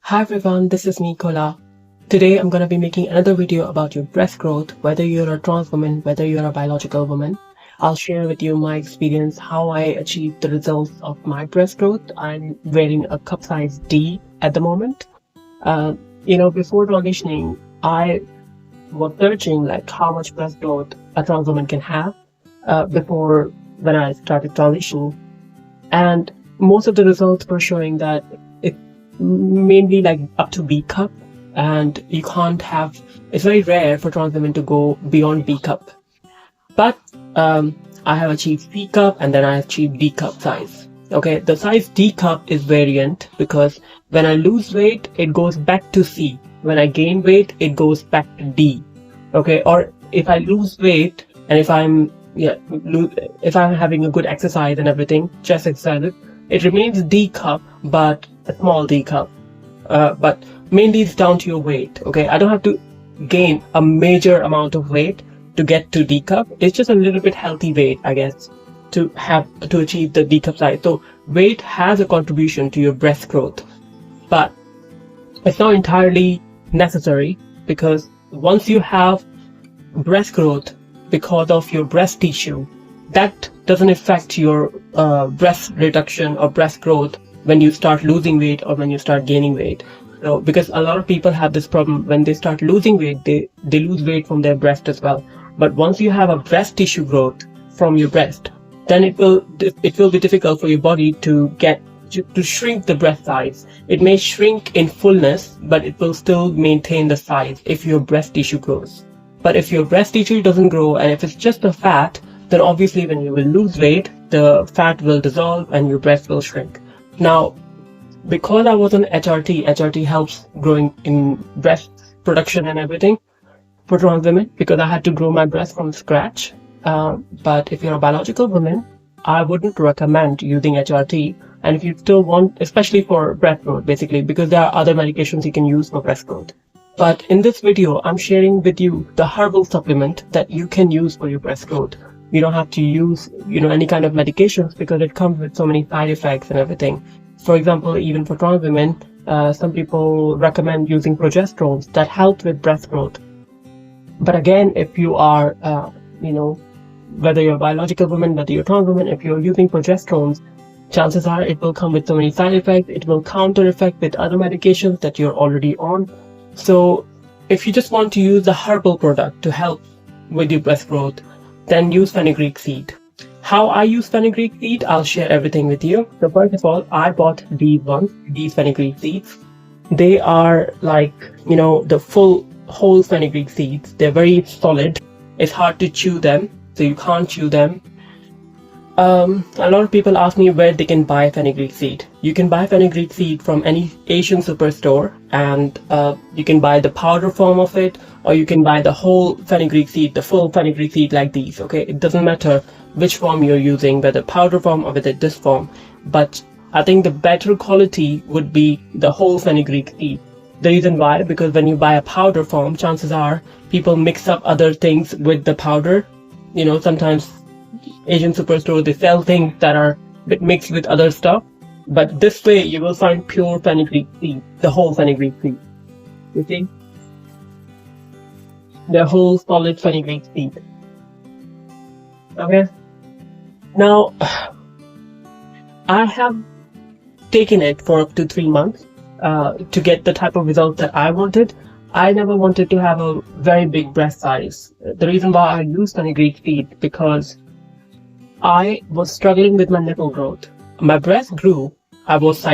Hi everyone, this is me, Kola. Today I'm going to be making another video about your breast growth, whether you're a trans woman, whether you're a biological woman. I'll share with you my experience, how I achieved the results of my breast growth. I'm wearing a cup size D at the moment. Before transitioning, I was searching like how much breast growth a trans woman can have before when I started transitioning. And most of the results were showing that it's mainly like up to B cup, and you can't have, it's very rare for trans women to go beyond B cup. But I have achieved C cup and then I achieved D cup size. Okay, the size D cup is variant because when I lose weight, it goes back to C. When I gain weight, it goes back to D. Okay, or if I lose weight and if I'm having a good exercise and everything, chest exercises, it remains D cup, but a small D cup. But mainly it's down to your weight. Okay, I don't have to gain a major amount of weight to get to D cup. It's just a little bit healthy weight, I guess, to achieve the D cup size. So weight has a contribution to your breast growth, but it's not entirely necessary, because once you have breast growth because of your breast tissue, that doesn't affect your breast reduction or breast growth when you start losing weight or when you start gaining weight. So, because a lot of people have this problem, when they start losing weight, they lose weight from their breast as well. But once you have a breast tissue growth from your breast, then it will be difficult for your body to shrink the breast size. It may shrink in fullness, but it will still maintain the size if your breast tissue grows. But if your breast tissue doesn't grow, and if it's just the fat, then obviously when you will lose weight, the fat will dissolve and your breast will shrink. Now, because I was on HRT helps growing in breast production and everything for trans women, because I had to grow my breast from scratch. But if you're a biological woman, I wouldn't recommend using HRT. And if you still want, especially for breast growth, basically, because there are other medications you can use for breast growth. But in this video, I'm sharing with you the herbal supplement that you can use for your breast growth. You don't have to use, any kind of medications, because it comes with so many side effects and everything. For example, even for trans women, some people recommend using progesterones that help with breast growth. But again, if you are, whether you're a biological woman, whether you're a trans woman, if you're using progesterones, chances are it will come with so many side effects. It will counter effect with other medications that you're already on. So if you just want to use the herbal product to help with your breast growth, then use fenugreek seed. How I use fenugreek seed, I'll share everything with you. So first of all, I bought these fenugreek seeds. They are like, the whole fenugreek seeds. They're very solid. It's hard to chew them, so you can't chew them. A lot of people ask me where they can buy fenugreek seed. You can buy fenugreek seed from any Asian superstore, and you can buy the powder form of it, or you can buy the whole fenugreek seed, the full fenugreek seed like these. Okay, it doesn't matter which form you're using, whether powder form or whether this form. But I think the better quality would be the whole fenugreek seed. The reason why, because when you buy a powder form, chances are people mix up other things with the powder. Sometimes Asian superstore, they sell things that are a bit mixed with other stuff, but this way you will find pure fenugreek seed, the whole fenugreek seed. You see, the whole solid fenugreek seed. Okay, now I have taken it for up to 3 months to get the type of results that I wanted. I never wanted to have a very big breast size. The reason why I used fenugreek seed, because I was struggling with my nipple growth. My breast grew. I was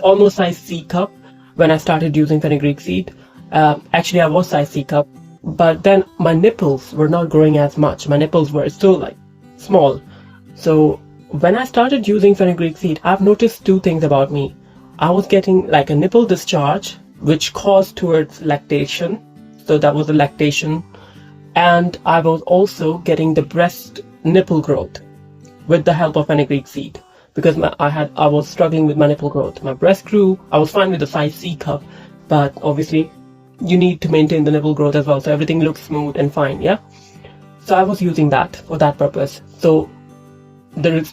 almost size C cup when I started using fenugreek seed. Actually, I was size C cup, but then my nipples were not growing as much. My nipples were still like small. So when I started using fenugreek seed, I've noticed two things about me. I was getting like a nipple discharge, which caused towards lactation. So that was the lactation. And I was also getting the breast nipple growth with the help of fenugreek seed, because I was struggling with my nipple growth. My breast grew. I was fine with the size C cup, but obviously you need to maintain the nipple growth as well, so everything looks smooth and fine. Yeah, so I was using that for that purpose. So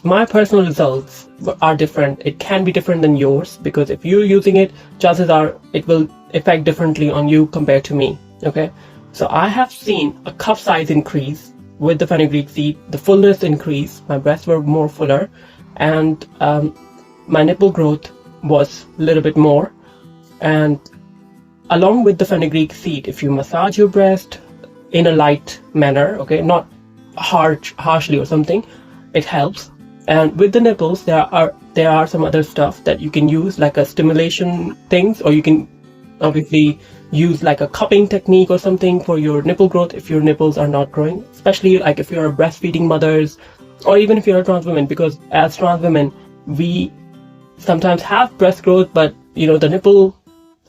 my personal results are different. It can be different than yours, because if you're using it, chances are it will affect differently on you compared to me. Okay, so I have seen a cup size increase with the fenugreek seed, the fullness increase, my breasts were more fuller, and my nipple growth was a little bit more. And along with the fenugreek seed, if you massage your breast in a light manner, okay, not harshly or something, it helps. And with the nipples, there are some other stuff that you can use, like a stimulation things, or you can obviously use like a cupping technique or something for your nipple growth if your nipples are not growing, especially like if you're a breastfeeding mothers, or even if you're a trans woman, because as trans women we sometimes have breast growth, but the nipple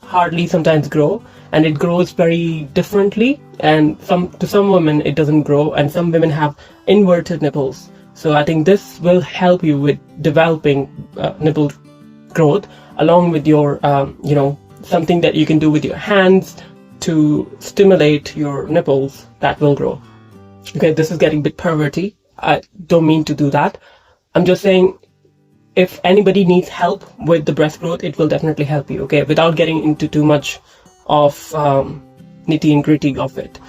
hardly sometimes grow, and it grows very differently, and to some women it doesn't grow, and some women have inverted nipples. So I think this will help you with developing nipple growth, along with your something that you can do with your hands to stimulate your nipples that will grow. Okay, this is getting a bit perverty. I don't mean to do that. I'm just saying, if anybody needs help with the breast growth, it will definitely help you, okay, without getting into too much of nitty and gritty of it.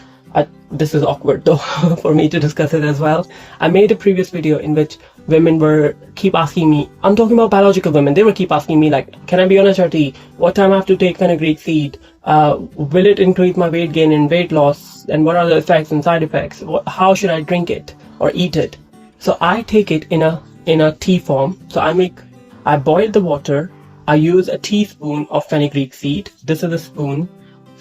This is awkward though for me to discuss it as well. I made a previous video in which women keep asking me, I'm talking about biological women, they keep asking me like, can I be on HRT? What time I have to take fenugreek seed? Will it increase my weight gain and weight loss? And what are the effects and side effects? How should I drink it or eat it? So I take it in a tea form. So I boil the water. I use a teaspoon of fenugreek seed. This is a spoon.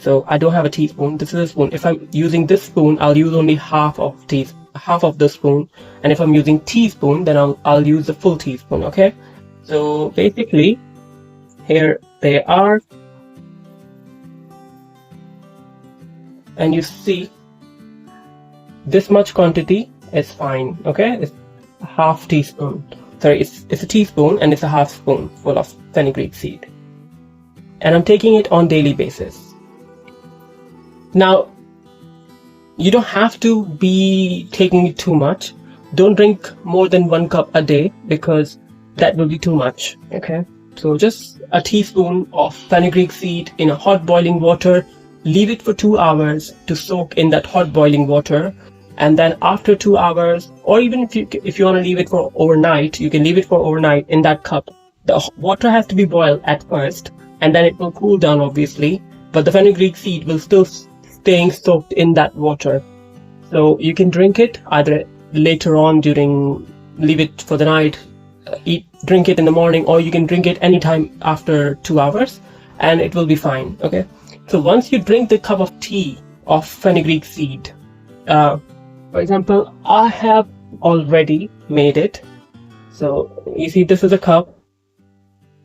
So I don't have a teaspoon. This is a spoon. If I'm using this spoon, I'll use only half of the spoon. And if I'm using teaspoon, then I'll use the full teaspoon. Okay. So basically, here they are. And you see, this much quantity is fine. Okay. It's a half teaspoon. Sorry, it's a teaspoon, and it's a half spoon full of fenugreek seed. And I'm taking it on daily basis. Now, you don't have to be taking it too much. Don't drink more than 1 cup a day, because that will be too much. Okay, so just a teaspoon of fenugreek seed in a hot boiling water. Leave it for 2 hours to soak in that hot boiling water, and then after 2 hours, or even if you want to leave it for overnight, you can leave it for overnight in that cup. The water has to be boiled at first, and then it will cool down obviously, but the fenugreek seed will still staying soaked in that water. So you can drink it either later on leave it for the night, drink it in the morning, or you can drink it anytime after 2 hours, and it will be fine. Okay, so once you drink the cup of tea of fenugreek seed, for example, I have already made it. So you see, this is a cup,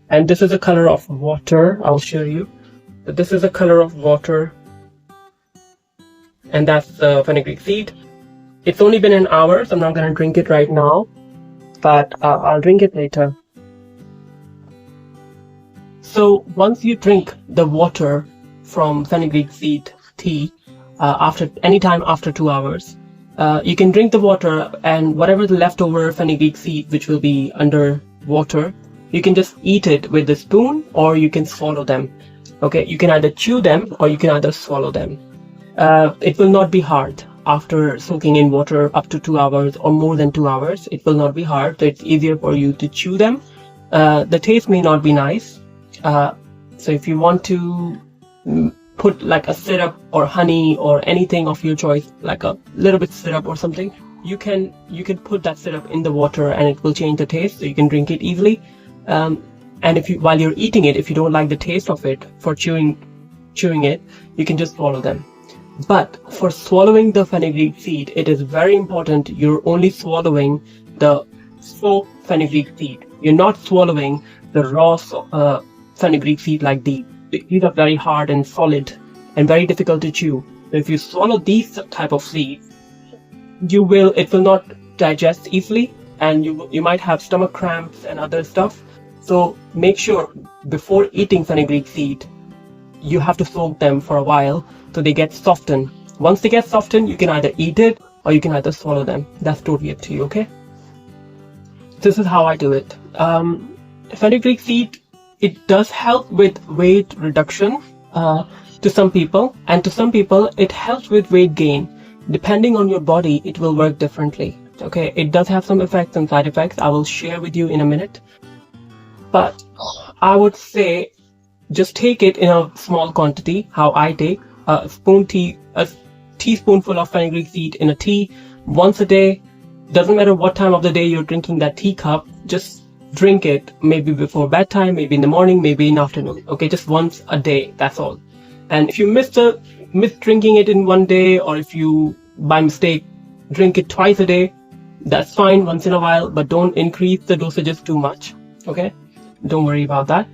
and this is a color of water. I'll show you. But this is a color of water, and that's the fenugreek seed. It's only been an hour, so I'm not going to drink it right now, but I'll drink it later. So once you drink the water from fenugreek seed tea, anytime after 2 hours, you can drink the water, and whatever the leftover fenugreek seed, which will be under water, you can just eat it with a spoon, or you can swallow them. Okay, you can either chew them or you can either swallow them. It will not be hard after soaking in water up to 2 hours or more than 2 hours. It will not be hard, so it's easier for you to chew them. The taste may not be nice. So if you want to put like a syrup or honey or anything of your choice, like a little bit syrup or something, you can put that syrup in the water, and it will change the taste, so you can drink it easily. And while you're eating it, if you don't like the taste of it for chewing it, you can just swallow them. But for swallowing the fenugreek seed, it is very important you're only swallowing the soaked fenugreek seed. You're not swallowing the raw fenugreek seed like these. These are very hard and solid and very difficult to chew. So if you swallow these type of seeds, it will not digest easily, and you might have stomach cramps and other stuff. So make sure before eating fenugreek seed, you have to soak them for a while so they get softened. Once they get softened, you can either eat it or you can either swallow them. That's totally up to you, okay? this is how I do it. Fenugreek seed, it does help with weight reduction to some people, and to some people it helps with weight gain. Depending on your body, it will work differently. Okay, it does have some effects and side effects I will share with you in a minute, but I would say just take it in a small quantity. How I take a teaspoonful of fenugreek seed in a tea once a day. Doesn't matter what time of the day you're drinking that teacup, just drink it maybe before bedtime, maybe in the morning, maybe in the afternoon. Okay, just once a day, that's all. And if you miss drinking it in one day, or if you by mistake drink it twice a day, that's fine once in a while, but don't increase the dosages too much. Okay, don't worry about that.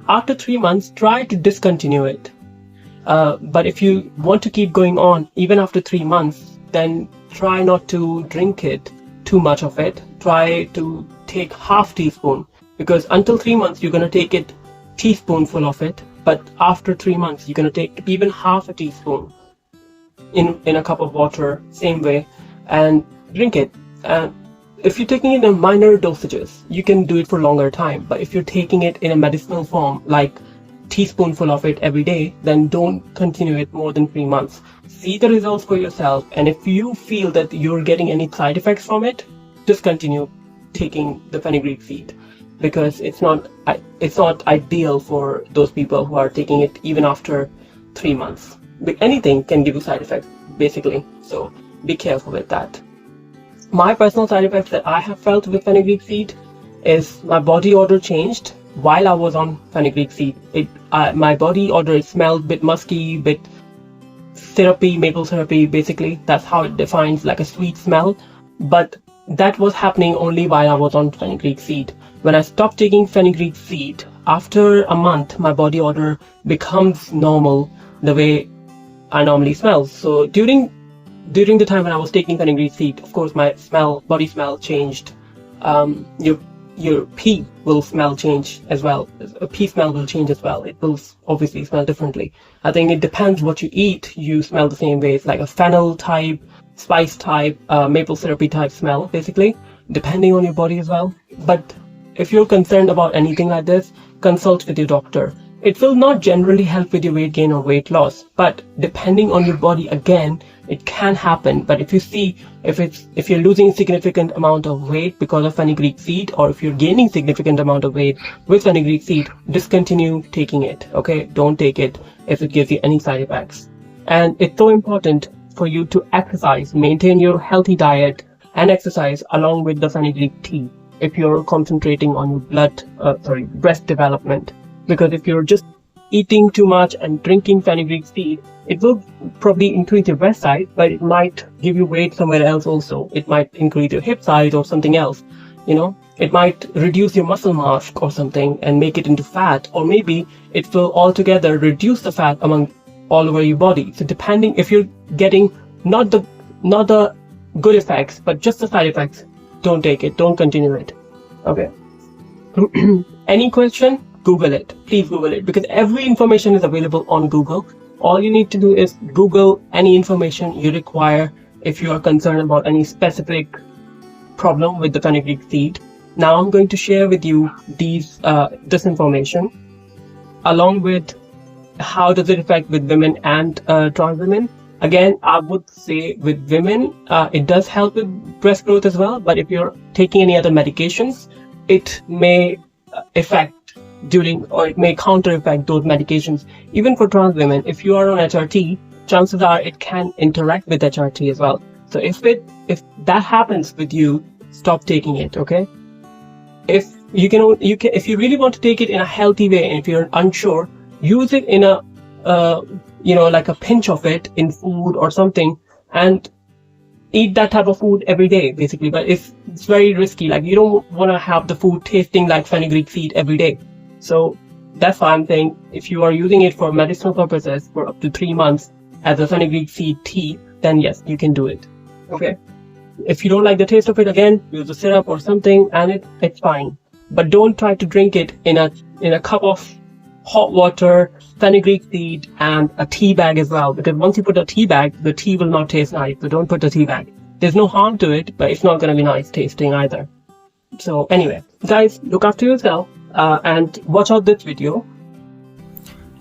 After 3 months, try to discontinue it. But if you want to keep going on even after 3 months, then try not to drink it too much of it. Try to take half teaspoon, because until 3 months you're going to take it teaspoonful of it, but after 3 months you're going to take even half a teaspoon in a cup of water, same way, and drink it. And if you're taking it in minor dosages, you can do it for longer time. But if you're taking it in a medicinal form, like teaspoonful of it every day, then don't continue it more than 3 months. See the results for yourself, and if you feel that you're getting any side effects from it, discontinue taking the fenugreek seed, because it's not ideal for those people who are taking it even after 3 months. Anything can give you side effects, basically, so be careful with that. My personal side effects that I have felt with fenugreek seed is my body odor changed while I was on fenugreek seed. My body odor smelled a bit musky, bit syrupy, maple syrupy, basically. That's how it defines, like a sweet smell. But that was happening only while I was on fenugreek seed. When I stopped taking fenugreek seed, after a month, my body odor becomes normal, the way I normally smell. So during the time when I was taking fenugreek seed, of course, my body smell changed. Your pee will change as well. A pee smell will change as well. It will obviously smell differently. I think it depends what you eat. You smell the same way. It's like a fennel type, spice type, maple syrupy type smell, basically, depending on your body as well. But if you're concerned about anything like this, consult with your doctor. It will not generally help with your weight gain or weight loss, but depending on your body, again, it can happen. But if you see if you're losing significant amount of weight because of fenugreek seed, or if you're gaining significant amount of weight with fenugreek seed, discontinue taking it. Okay, don't take it if it gives you any side effects. And it's so important for you to exercise, maintain your healthy diet and exercise along with the fenugreek tea if you're concentrating on your breast development. Because if you're just eating too much and drinking fenugreek seed, it will probably increase your breast size, but it might give you weight somewhere else also. It might increase your hip size or something else. It might reduce your muscle mass or something and make it into fat, or maybe it will altogether reduce the fat all over your body. So depending, if you're getting not the good effects, but just the side effects, don't take it. Don't continue it. Okay. Any question? Google it. Please Google it, because every information is available on Google. All you need to do is Google any information you require if you are concerned about any specific problem with the fenugreek seed. Now I'm going to share with you this information, along with how does it affect with women and trans women. Again, I would say with women, it does help with breast growth as well, but if you're taking any other medications, it may it may counter-effect those medications. Even for trans women, if you are on HRT, chances are it can interact with HRT as well. So if that happens with you, stop taking it. Okay. If you really want to take it in a healthy way, and if you're unsure, use it in a like a pinch of it in food or something, and eat that type of food every day, basically. But it's very risky. Like, you don't want to have the food tasting like fenugreek seed every day. So that's why I'm saying, if you are using it for medicinal purposes for up to 3 months as a fenugreek seed tea, then yes, you can do it. Okay. If you don't like the taste of it, again, use a syrup or something, and it's fine. But don't try to drink it in a cup of hot water, fenugreek seed, and a tea bag as well. Because once you put a tea bag, the tea will not taste nice. So don't put a tea bag. There's no harm to it, but it's not going to be nice tasting either. So anyway, guys, look after yourself and watch out this video.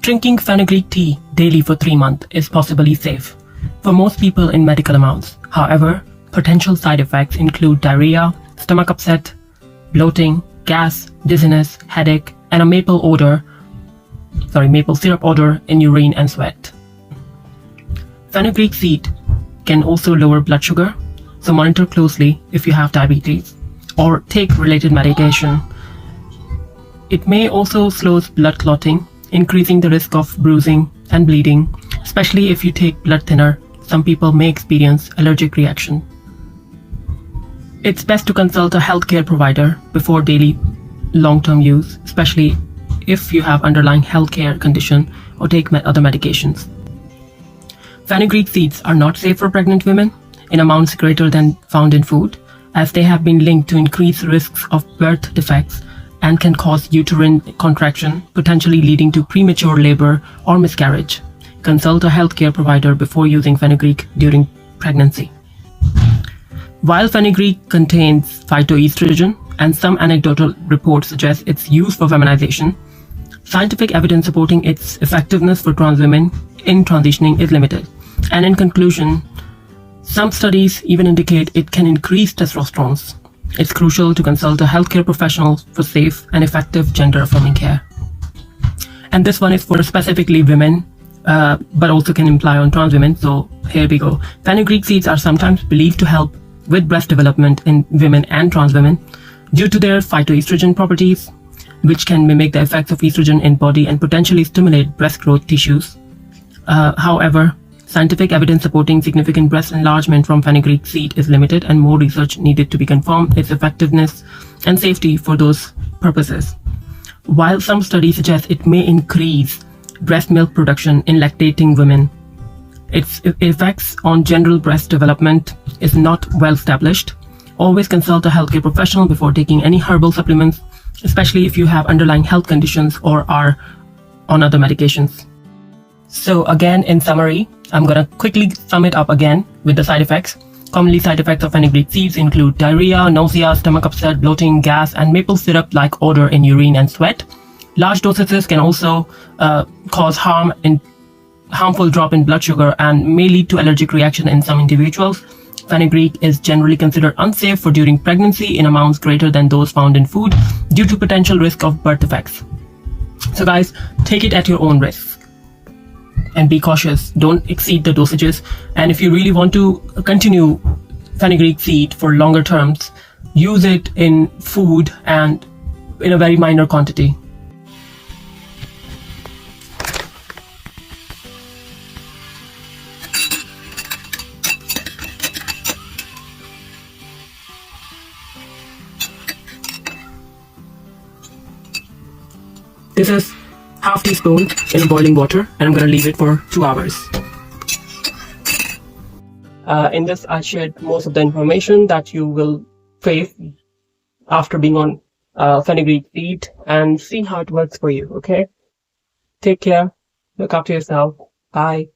Drinking fenugreek tea daily for 3 months is possibly safe for most people in medical amounts. However, potential side effects include diarrhea, stomach upset, bloating, gas, dizziness, headache, and a maple syrup odor in urine and sweat. Fenugreek seed can also lower blood sugar, so monitor closely if you have diabetes or take related medication. It may also slow blood clotting, increasing the risk of bruising and bleeding, especially if you take blood thinner. Some people may experience allergic reaction. It's best to consult a healthcare provider before daily long-term use, especially if you have underlying healthcare condition or take other medications. Fenugreek seeds are not safe for pregnant women in amounts greater than found in food, as they have been linked to increased risks of birth defects and can cause uterine contraction, potentially leading to premature labor or miscarriage. Consult a healthcare provider before using fenugreek during pregnancy. While fenugreek contains phytoestrogen and some anecdotal reports suggest its use for feminization, scientific evidence supporting its effectiveness for trans women in transitioning is limited. And in conclusion, some studies even indicate it can increase testosterone. It's crucial to consult a healthcare professional for safe and effective gender-affirming care. And this one is for specifically women, but also can imply on trans women. So here we go. Fenugreek seeds are sometimes believed to help with breast development in women and trans women due to their phytoestrogen properties, which can mimic the effects of estrogen in body and potentially stimulate breast growth tissues. However, scientific evidence supporting significant breast enlargement from fenugreek seed is limited, and more research needed to be confirmed its effectiveness and safety for those purposes. While some studies suggest it may increase breast milk production in lactating women, its effects on general breast development is not well established. Always consult a healthcare professional before taking any herbal supplements, especially if you have underlying health conditions or are on other medications. So again, in summary, I'm gonna quickly sum it up again with the side effects. Commonly, side effects of fenugreek seeds include diarrhea, nausea, stomach upset, bloating, gas, and maple syrup-like odor in urine and sweat. Large dosages can also cause harmful drop in blood sugar and may lead to allergic reaction in some individuals. Fenugreek is generally considered unsafe for during pregnancy in amounts greater than those found in food due to potential risk of birth defects. So guys, take it at your own risk and be cautious. Don't exceed the dosages. And if you really want to continue fenugreek seed for longer terms, use it in food and in a very minor quantity. This is half teaspoon in boiling water, and I'm going to leave it for 2 hours. In this, I shared most of the information that you will face after being on fenugreek seed, and see how it works for you. Okay, take care, look after yourself, bye.